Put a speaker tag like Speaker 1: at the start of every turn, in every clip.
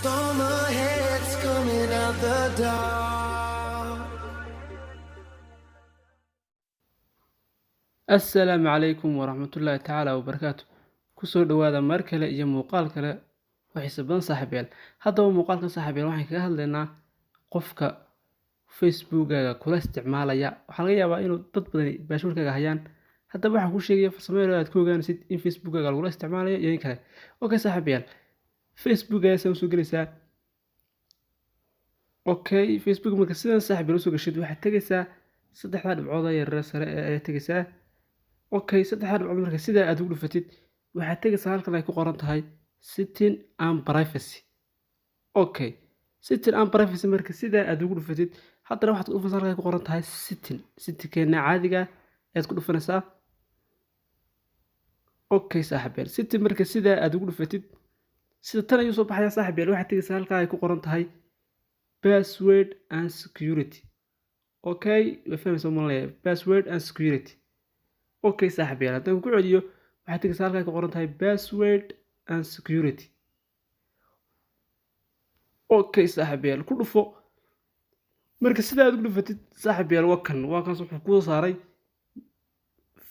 Speaker 1: Storm ahead's coming out the dark.
Speaker 2: السلام عليكم ورحمة الله تعالى وبركاته kusoo dhawaada mar kale iyo muuqaal kale oo xiiso badan saaxiibayaal haddaba muuqaalkan saaxiibayaal waxaan kaga hadlaynaa qofka facebookaga kula isticmaalaya waxaa laga yaabaa inuu dad badani baashuurkaaga hayaan haddaba waxaan kuu sheegaya farsamada aad ku ogaanaysid in facebookaga lagula isticmaalayo iyo in kale okay saaxiibayaal facebookaga saa usoo gelaysaa okay facebook marka sidan saaxiibayaal usoo gashid waxaad tegaysaa saddexda dhibcood ee yaryar sare ee tegaysaa okay saddexda dhibcood marka sidaa aad ugu dhufatid waxaad tegaysaa halkan ay ku qoran tahay setting and privacy okay setting and privacy marka sidaa aad ugu dhufatid haddana waxaad ku dhufanaysaa halkan ay ku qoran tahay settingkeena caadiga ayaad ku dhufanaysaa okay saaxiibayaal setting marka sidaa aad ugu dhufatid sida tan ayuu soo baxaya saaxiibayaal waxaad tegaysaa halkan ay ku qoran tahay password and security okay way fahmaysaa malaya password and security okay saaxiibayaal haddaan ku celiyo waxaad tegaysaa halkan ay ku qoran tahay password and security okay saaxiibayaal ku dhufo marka sidaa aad ugu dhufatid saaxiibayaal waa kaas wuxuu kuu saaray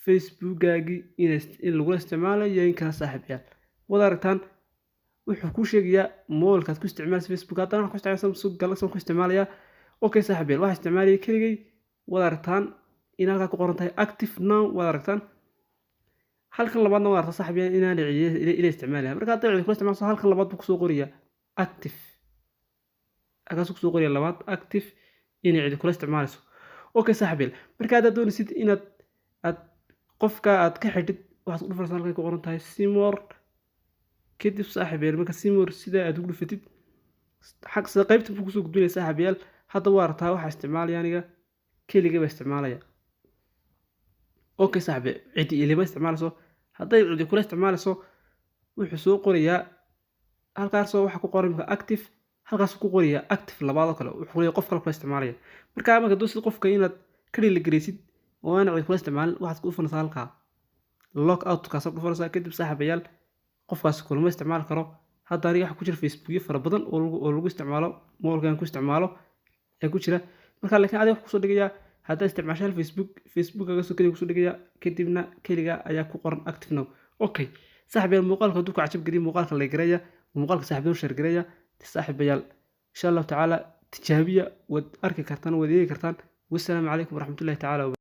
Speaker 2: facebookaagii in lagula isticmaalayo iyo in kale saaxiibayaal wada aragtaan wuxuu kuu sheegayaa moolkaad ku isticmaalaysa facebook haddana waxaan ku isticmaalaya samsung galaxy ku isticmaalayaa okay saaxiibayaal waxaan isticmaalaya keligay wada aragtaan in halkaa ku qoran tahay active now wada aragtaan halkan labaadna wada aragtaan saaxiibayaal inaan ila isticmaalaya marka hadda cid kula isticmaalso halkan labaad buu kusoo qorayaa active halkaas kusoo qoraya labaad active inay cid kula isticmaalayso okay saaxiibayaal marka haddaad doonaysid inaad qofka aad ka xidhid waxaad ku dhufanaysaa halkay ku qoran tahay simor kadib saaxiibayaal marka simor sidaa aad ugu dhufatid xag sida qaybta buu kusoo gudbinaya saaxiibayaal hadda waa aragtaa waxaa isticmaalaya aniga keligay baa isticmaalaya okay saaxiibayaal cidi ilama isticmaalayso hadday cidi kula isticmaalayso wuxuu soo qorayaa halkaasoo waxa ku qoran marka active halkaas ku qorayaa active labaad oo kale wuxuu leeyahay qof kale kula isticmaalaya marka doonaysid qofka inaad ka dhiirigeliysid oo aan cid kula isticmaalin waxaad ku dhufanaysaa halkaa lock out kaas ku dhufanaysaa kadib saaxiibayaal qofkaas kulama isticmaali karo hadda aniga waxa ku jira facebookyo fara badan oo lagu isticmaalo moolkan ku isticmaalo ee ku jira marka laakiin adiga wax kusoo dhigayaa haddaa isticmaashaal facebookaga soo keliya kusoo dhigayaa kadibna keliga ayaa ku qoran active now okay saaxiibayaal muuqaalka hadduu ku cajab geliyo muuqaalka la garaya muuqaalka saaxiibayaal share garaya saaxiibayaal insha allahu tacaala tijaabiya waad arki kartaan waad eegi kartaan wassalaamu calaykum waraxmatullahi tacaala